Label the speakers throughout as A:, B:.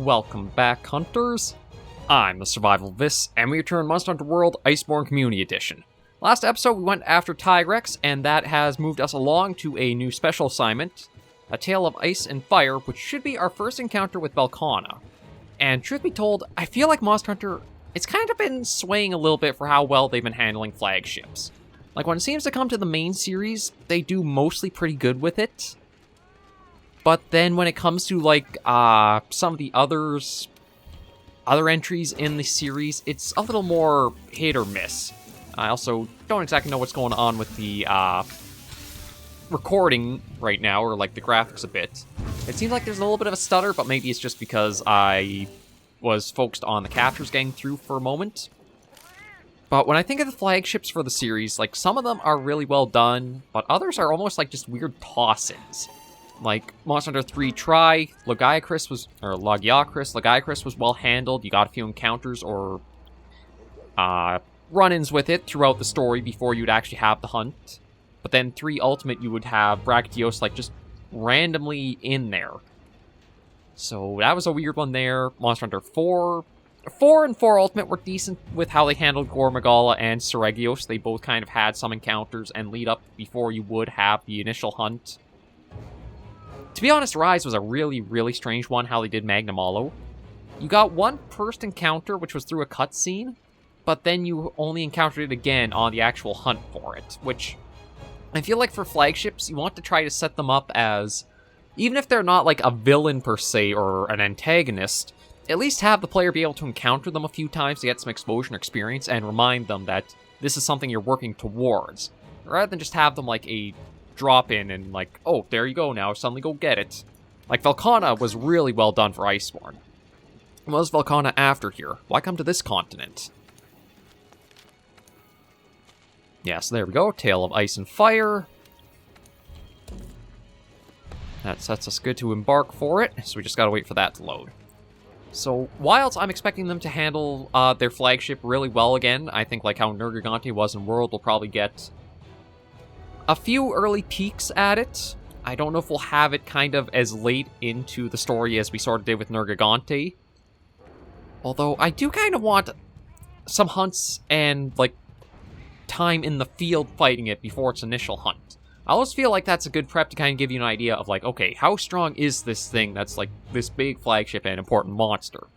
A: Welcome back, hunters. I'm the SurvivalVis, and we return Monster Hunter World Iceborne Community Edition. Last episode, we went after Tigrex, and that has moved us along to a new special assignment, A Tale of Ice and Fire, which should be our first encounter with Velkhana. And truth be told, I feel like Monster Hunter, it's kind of been swaying a little bit for how well they've been handling flagships. Like, when it seems to come to the main series, they do mostly pretty good with it. But then when it comes to, like, some of the other entries in the series, it's a little more hit or miss. I also don't exactly know what's going on with the recording right now, or, like, the graphics a bit. It seems like there's a little bit of a stutter, but maybe it's just because I was focused on the captures getting through for a moment. But when I think of the flagships for the series, like, some of them are really well done, but others are almost like just weird toss-ins. Like, Monster Hunter 3 Try, Lagiacrus was well handled. You got a few encounters or run-ins with it throughout the story before you'd actually have the hunt. But then 3 Ultimate, you would have Brachydios, like, just randomly in there. So that was a weird one there. Monster Hunter 4 and 4 Ultimate were decent with how they handled Gormagala and Seregios. They both kind of had some encounters and lead up before you would have the initial hunt. To be honest, Rise was a really, really strange one, how they did Magnamalo. You got one first encounter, which was through a cutscene, but then you only encountered it again on the actual hunt for it, which I feel like for flagships, you want to try to set them up as, even if they're not like a villain per se or an antagonist, at least have the player be able to encounter them a few times to get some exposure and experience and remind them that this is something you're working towards, rather than just have them like a drop in and like, oh, there you go now, suddenly go get it. Like, Velkhana was really well done for Iceborne. What was Velkhana after here? Why come to this continent? Yeah, so there we go, Tale of Ice and Fire. That sets us good to embark for it, so we just gotta wait for that to load. So, Wilds, I'm expecting them to handle their flagship really well again. I think like how Nergigante was in World, we'll probably get a few early peeks at it. I don't know if we'll have it kind of as late into the story as we sort of did with Nergigante. Although, I do kind of want some hunts and, like, time in the field fighting it before its initial hunt. I always feel like that's a good prep to kind of give you an idea of, like, okay, how strong is this thing that's, like, this big flagship and important monster?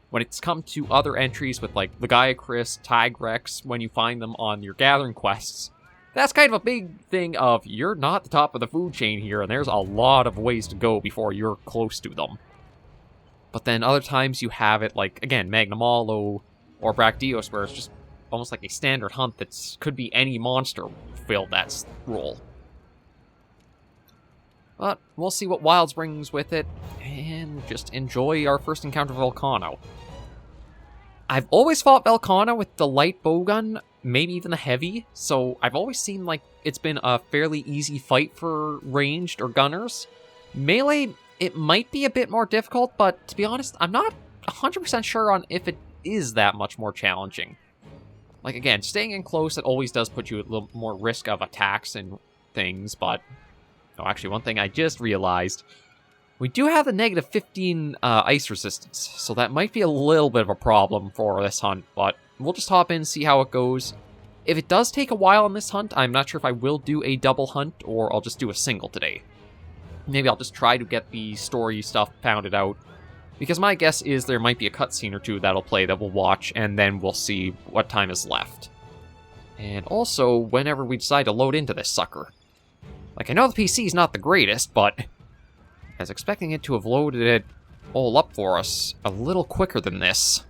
A: When it's come to other entries with, like, Lagiacrus, Tigrex, when you find them on your gathering quests, that's kind of a big thing of, you're not the top of the food chain here, and there's a lot of ways to go before you're close to them. But then other times you have it, like, again, Magnamalo or Brachydios, where it's just almost like a standard hunt that could be any monster filled that role. But we'll see what Wilds brings with it, and just enjoy our first encounter with Velkhana. I've always fought Velkhana with the light bowgun, maybe even the heavy, so I've always seen like it's been a fairly easy fight for ranged or gunners. Melee, it might be a bit more difficult, but to be honest, I'm not 100% sure on if it is that much more challenging. Like, again, staying in close, it always does put you at a little more risk of attacks and things, but oh, actually, one thing I just realized, we do have the negative 15 ice resistance, so that might be a little bit of a problem for this hunt, but we'll just hop in and see how it goes. If it does take a while on this hunt, I'm not sure if I will do a double hunt, or I'll just do a single today. Maybe I'll just try to get the story stuff pounded out, because my guess is there might be a cutscene or two that'll play that we'll watch, and then we'll see what time is left. And also, whenever we decide to load into this sucker. Like, I know the PC's not the greatest, but I was expecting it to have loaded it all up for us a little quicker than this.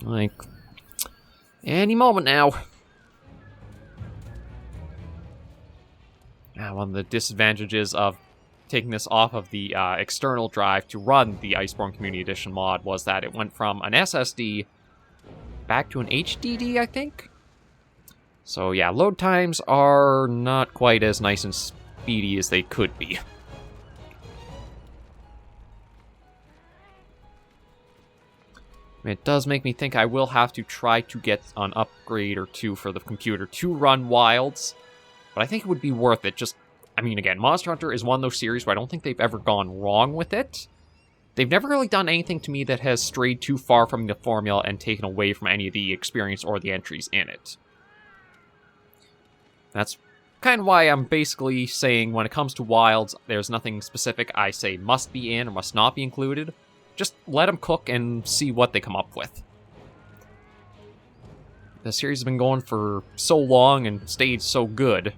A: Like, any moment now. One of the disadvantages of taking this off of the external drive to run the Iceborne Community Edition mod was that it went from an SSD back to an HDD, I think? So yeah, load times are not quite as nice and speedy as they could be. It does make me think I will have to try to get an upgrade or two for the computer to run Wilds. But I think it would be worth it. Just, I mean, again, Monster Hunter is one of those series where I don't think they've ever gone wrong with it. They've never really done anything to me that has strayed too far from the formula and taken away from any of the experience or the entries in it. That's kind of why I'm basically saying when it comes to Wilds, there's nothing specific I say must be in or must not be included. Just let them cook and see what they come up with. The series has been going for so long and stayed so good.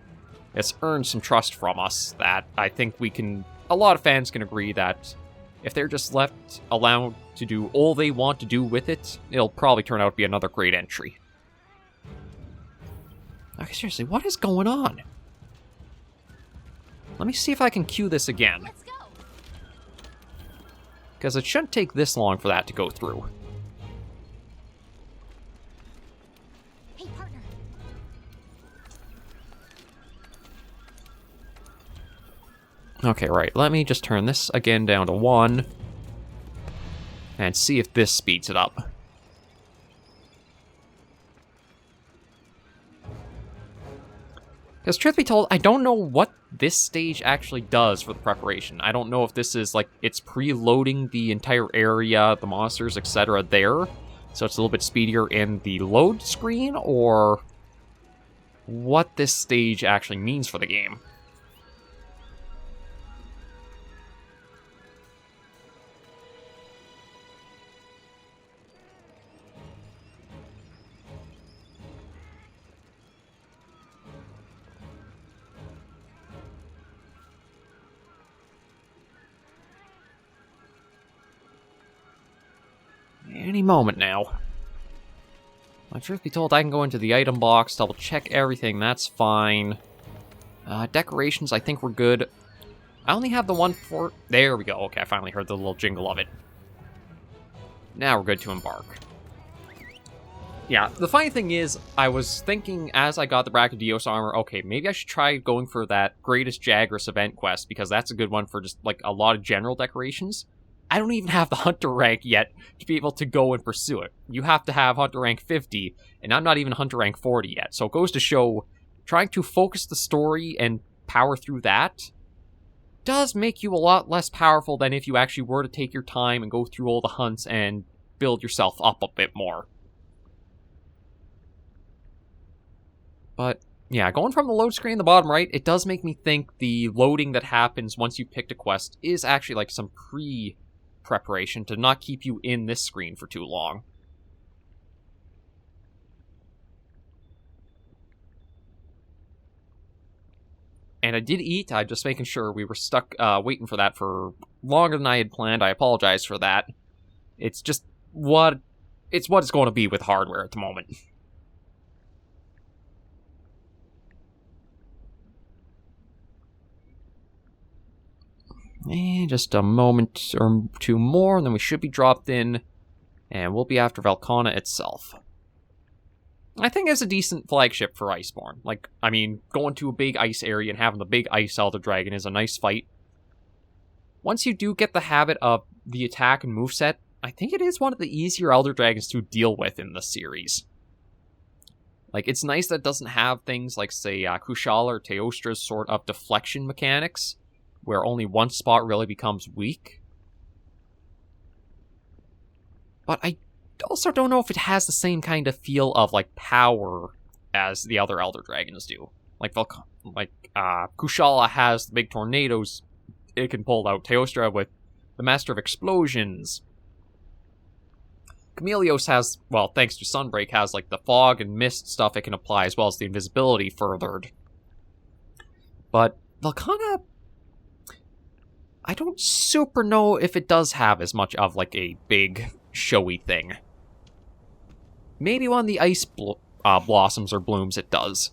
A: It's earned some trust from us that I think a lot of fans can agree that if they're just allowed to do all they want to do with it, it'll probably turn out to be another great entry. Okay, seriously, what is going on? Let me see if I can cue this again.
B: Let's go.
A: Because it shouldn't take this long for that to go through.
B: Hey, partner.
A: Okay, right. Let me just turn this again down to 1. And see if this speeds it up. Because truth be told, I don't know what this stage actually does for the preparation. I don't know if this is, like, it's preloading the entire area, the monsters, etc. there. So it's a little bit speedier in the load screen, or what this stage actually means for the game. Any moment now. Well, truth be told, I can go into the item box, double check everything, that's fine. Decorations, I think we're good. I only have the one for... There we go, okay, I finally heard the little jingle of it. Now we're good to embark. Yeah, the funny thing is, I was thinking as I got the Brachydios armor, okay, maybe I should try going for that Greatest Jagras event quest, because that's a good one for just, like, a lot of general decorations. I don't even have the Hunter rank yet to be able to go and pursue it. You have to have Hunter rank 50, and I'm not even Hunter rank 40 yet. So it goes to show, trying to focus the story and power through that does make you a lot less powerful than if you actually were to take your time and go through all the hunts and build yourself up a bit more. But yeah, going from the load screen in the bottom right, it does make me think the loading that happens once you picked a quest is actually like some pre-preparation to not keep you in this screen for too long. And I did eat, I'm just making sure. We were stuck waiting for that for longer than I had planned. I apologize for that. It's just what it's going to be with hardware at the moment. And just a moment or two more, and then we should be dropped in, and we'll be after Velkhana itself. I think it's a decent flagship for Iceborne. Like, I mean, going to a big ice area and having the big ice elder dragon is a nice fight. Once you do get the habit of the attack and moveset, I think it is one of the easier elder dragons to deal with in the series. Like, it's nice that it doesn't have things like, say, Kushala or Teostra's sort of deflection mechanics, where only one spot really becomes weak. But I also don't know if it has the same kind of feel of, like, power as the other Elder Dragons do. Like, Kushala has the big tornadoes it can pull out. Teostra with the Master of Explosions. Chameleos has, well, thanks to Sunbreak, has, like, the fog and mist stuff it can apply, as well as the invisibility furthered. But Velkhana, I don't super know if it does have as much of, like, a big, showy thing. Maybe one of the ice blossoms or blooms it does.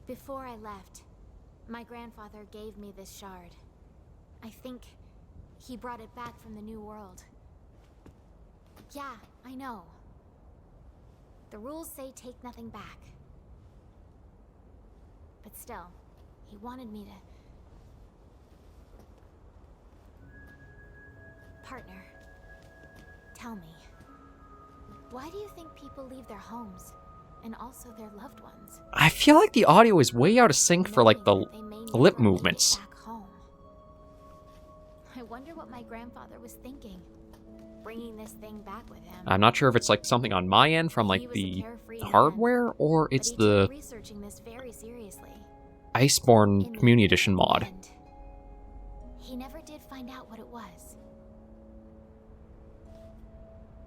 B: Before I left, my grandfather gave me this shard. I think he brought it back from the New World. Yeah, I know. The rules say take nothing back. But still, he wanted me to... Partner, tell me, why do you think people leave their homes and also their loved ones?
A: I feel like the audio is way out of sync for, like, the
B: knowing that they may never
A: lip
B: make it
A: movements.
B: back home? I wonder what my grandfather was thinking, bringing this thing back with him.
A: I'm not sure if it's, like, something on my end from,
B: He
A: like,
B: was a
A: the
B: carefree man,
A: hardware, or
B: but
A: it's
B: he
A: the
B: took researching this very seriously.
A: Iceborne
B: In the
A: Community Edition mod.
B: end, he never did find out what it was.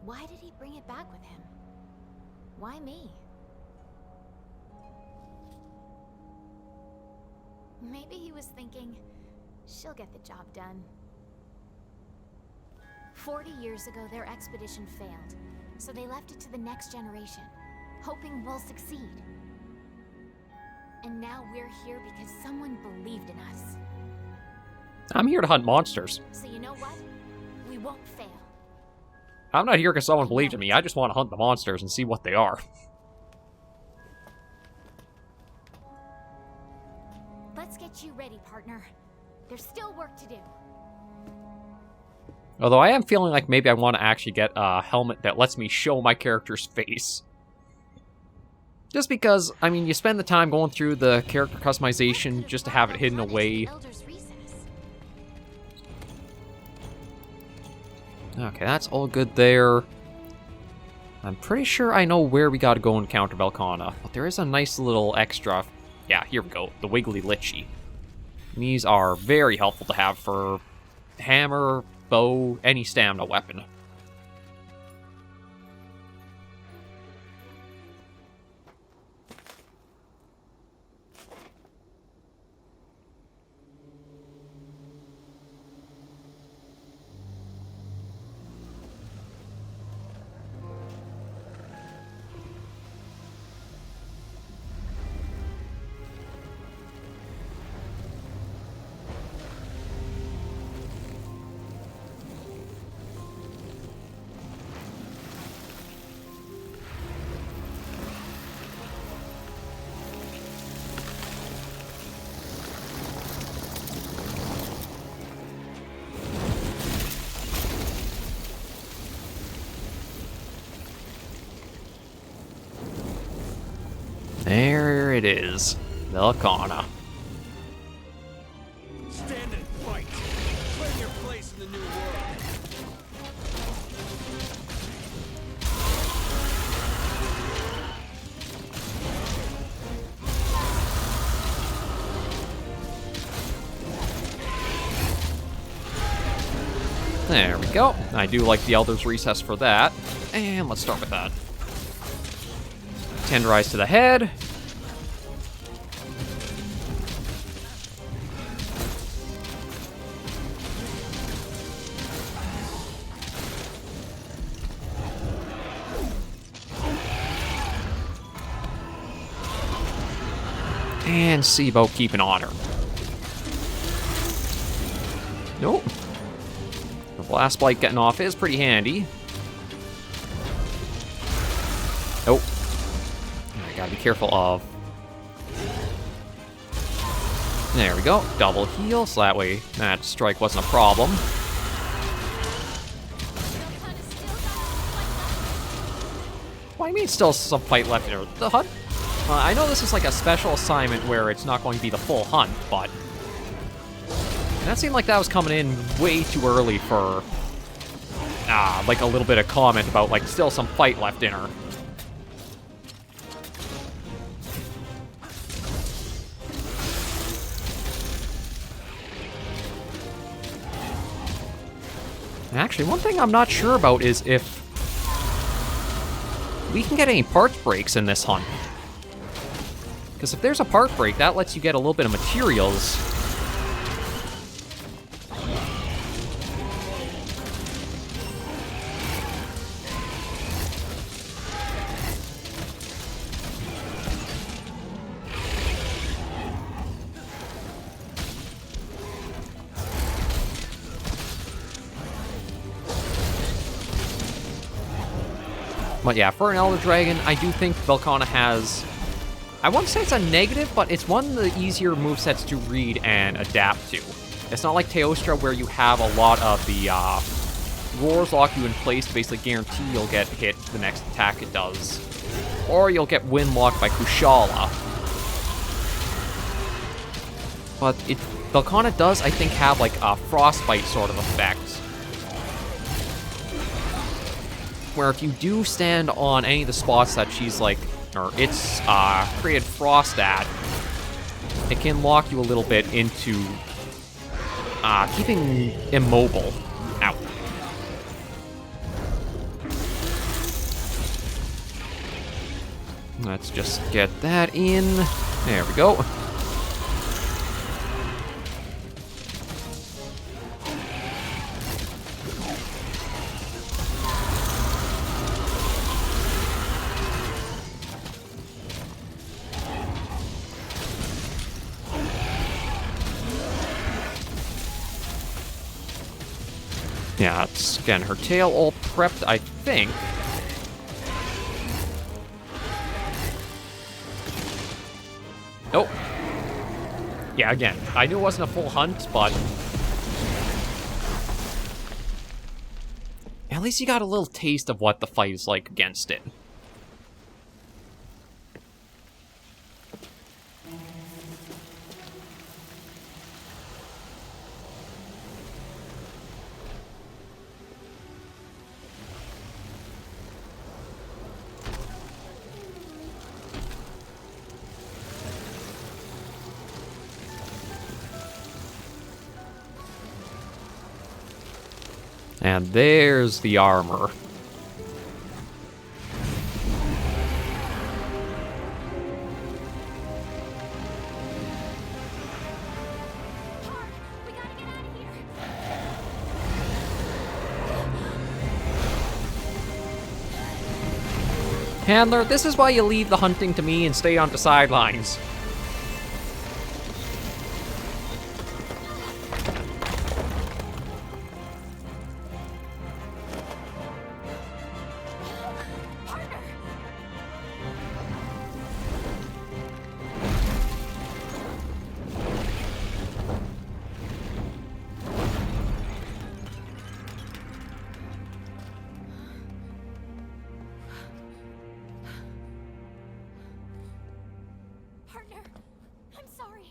B: Why did he bring it back with him? Why me? Maybe he was thinking, she'll get the job done. 40 years ago, their expedition failed, so they left it to the next generation, hoping we'll succeed. And now we're here because someone believed in us.
A: I'm here to hunt monsters.
B: So you know what? We won't fail.
A: I'm not here because someone believed in me. I just want to hunt the monsters and see what they are.
B: Let's get you ready, partner. There's still work to do.
A: Although I am feeling like maybe I want to actually get a helmet that lets me show my character's face. Just because, I mean, you spend the time going through the character customization just to have it hidden away. Okay, that's all good there. I'm pretty sure I know where we gotta go and encounter Velkhana, but there is a nice little extra. Yeah, here we go, the Wiggly Lichy. These are very helpful to have for hammer, bow, any stamina weapon. There it is, Velkhana.
C: Stand and fight. Claim your place in the new world.
A: There we go. I do like the Elder's Recess for that. And let's start with that. Tenderize to the head. And see about keeping on her. Nope. The Blast Blight getting off is pretty handy. Nope. I gotta be careful of. There we go. Double heal, so that way that strike wasn't a problem. What do you mean still some fight left in her? The hunt? I know this is like a special assignment where it's not going to be the full hunt, but that seemed like that was coming in way too early for like a little bit of comment about like still some fight left in her. Actually, one thing I'm not sure about is if we can get any parts breaks in this hunt. Because if there's a part break, that lets you get a little bit of materials. But yeah, for an Elder Dragon, I do think Velkhana has... I won't say it's a negative, but it's one of the easier movesets to read and adapt to. It's not like Teostra where you have a lot of the roars lock you in place to basically guarantee you'll get hit the next attack it does. Or you'll get wind locked by Kushala. But Velkhana does, I think, have like a frostbite sort of effect. Where if you do stand on any of the spots that she's like, or it's created frost at, it can lock you a little bit into keeping immobile. Ow. Let's just get that in. There we go. Yeah, it's, again, her tail all prepped, I think. Nope. Yeah, again, I knew it wasn't a full hunt, but at least you got a little taste of what the fight is like against it. And there's the armor.
B: We gotta get out of here.
A: Handler, this is why you leave the hunting to me and stay on the sidelines.
B: Partner, I'm sorry.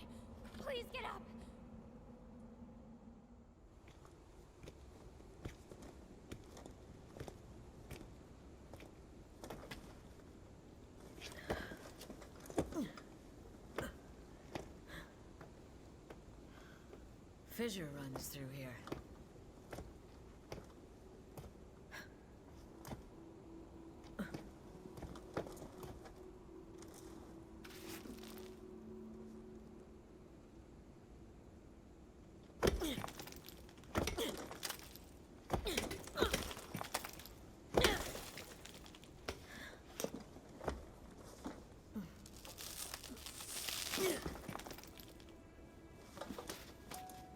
B: Please get up.
D: Fissure runs through here.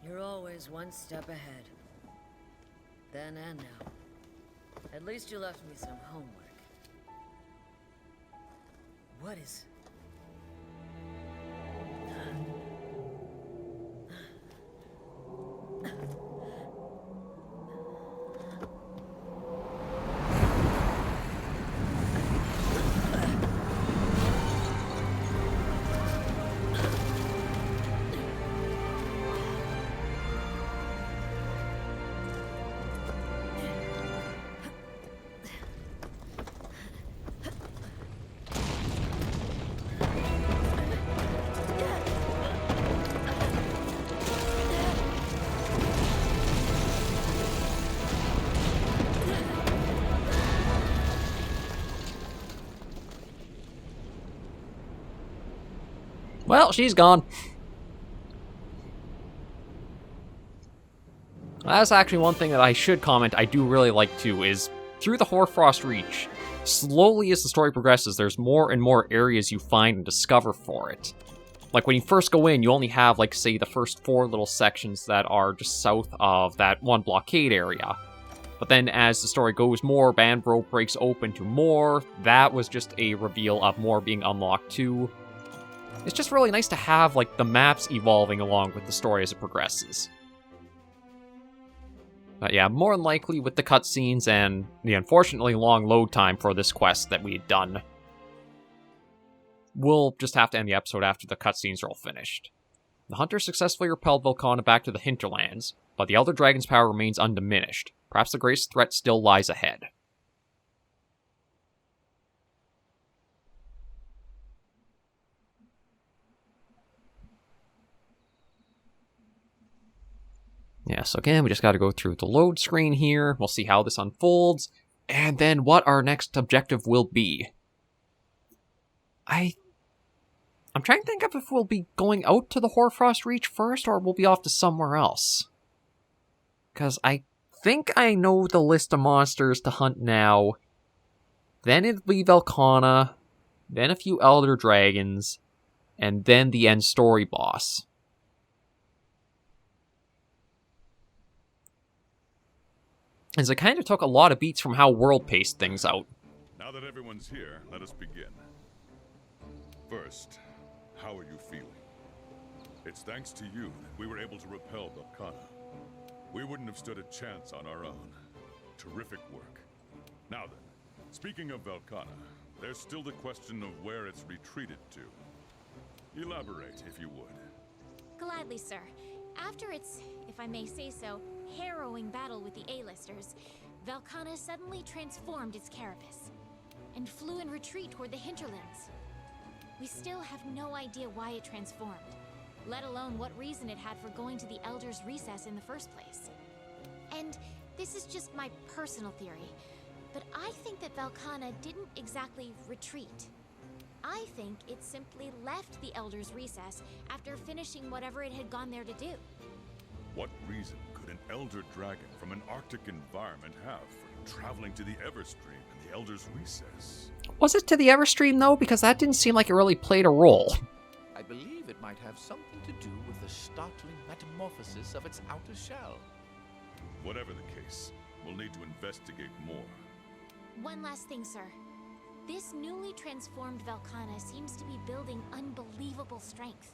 D: You're always one step ahead. Then and now. At least you left me some homework. What is...
A: Well, she's gone. That's actually one thing that I should comment I do really like too, is through the Hoarfrost Reach, slowly as the story progresses, there's more and more areas you find and discover for it. Like when you first go in, you only have, like, say, the first 4 little sections that are just south of that one blockade area. But then as the story goes more, Banbro breaks open to more. That was just a reveal of more being unlocked too. It's just really nice to have, like, the maps evolving along with the story as it progresses. But yeah, more than likely with the cutscenes and the unfortunately long load time for this quest that we had done, we'll just have to end the episode after the cutscenes are all finished. The Hunter successfully repelled Velkhana back to the hinterlands, but the Elder Dragon's power remains undiminished. Perhaps the greatest threat still lies ahead. Yeah, so again, we just got to go through the load screen here. We'll see how this unfolds, and then what our next objective will be. I'm trying to think of if we'll be going out to the Hoarfrost Reach first, or we'll be off to somewhere else. Because I think I know the list of monsters to hunt now. Then it'll be Velkhana, then a few Elder Dragons, and then the end story boss. As it kind of took a lot of beats from how World paced things out.
E: Now that everyone's here, let us begin. First, how are you feeling? It's thanks to you that we were able to repel Velkhana. We wouldn't have stood a chance on our own. Terrific work. Now then, speaking of Velkhana, there's still the question of where it's retreated to. Elaborate, if you would.
B: Gladly, sir. After its, if I may say so, harrowing battle with the A-listers, Velkhana suddenly transformed its carapace and flew in retreat toward the hinterlands. We still have no idea why it transformed, let alone what reason it had for going to the Elder's Recess in the first place. And this is just my personal theory, but I think that Velkhana didn't exactly retreat. I think it simply left the Elder's Recess after finishing whatever it had gone there to do.
E: What reason could an Elder Dragon from an Arctic environment have for traveling to the Everstream and the Elder's Recess?
A: Was it to the Everstream, though? Because that didn't seem like it really played a role.
F: I believe it might have something to do with the startling metamorphosis of its outer shell.
E: Whatever the case, we'll need to investigate more.
B: One last thing, sir. This newly transformed Velkhana seems to be building unbelievable strength.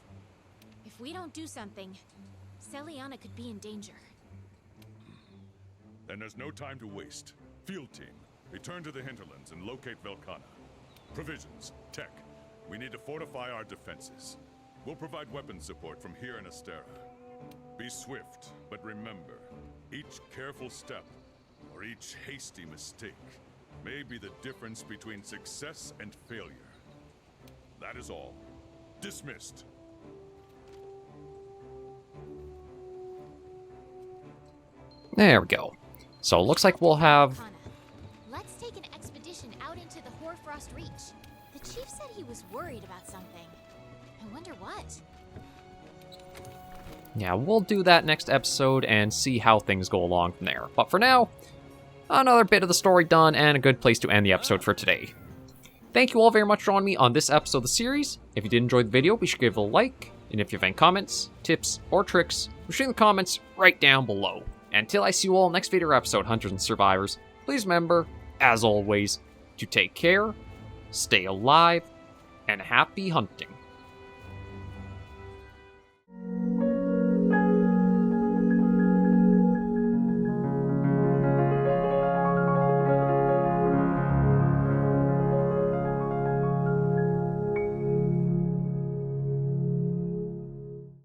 B: If we don't do something, Celiana could be in danger.
E: Then there's no time to waste. Field team, return to the hinterlands and locate Velkhana. Provisions, tech. We need to fortify our defenses. We'll provide weapons support from here in Astera. Be swift, but remember, each careful step or each hasty mistake may be the difference between success and failure. That is all. Dismissed.
A: There we go. So it looks like we'll have...
B: Velkhana, let's take an expedition out into the Hoarfrost Reach. The chief said he was worried about something. I wonder what.
A: Yeah, we'll do that next episode and see how things go along from there. But for now, another bit of the story done and a good place to end the episode for today. Thank you all very much for joining me on this episode of the series. If you did enjoy the video, be sure to give it a like. And if you have any comments, tips, or tricks, be sure in the comments right down below. Until I see you all next video or episode, Hunters and Survivors, please remember, as always, to take care, stay alive, and happy hunting.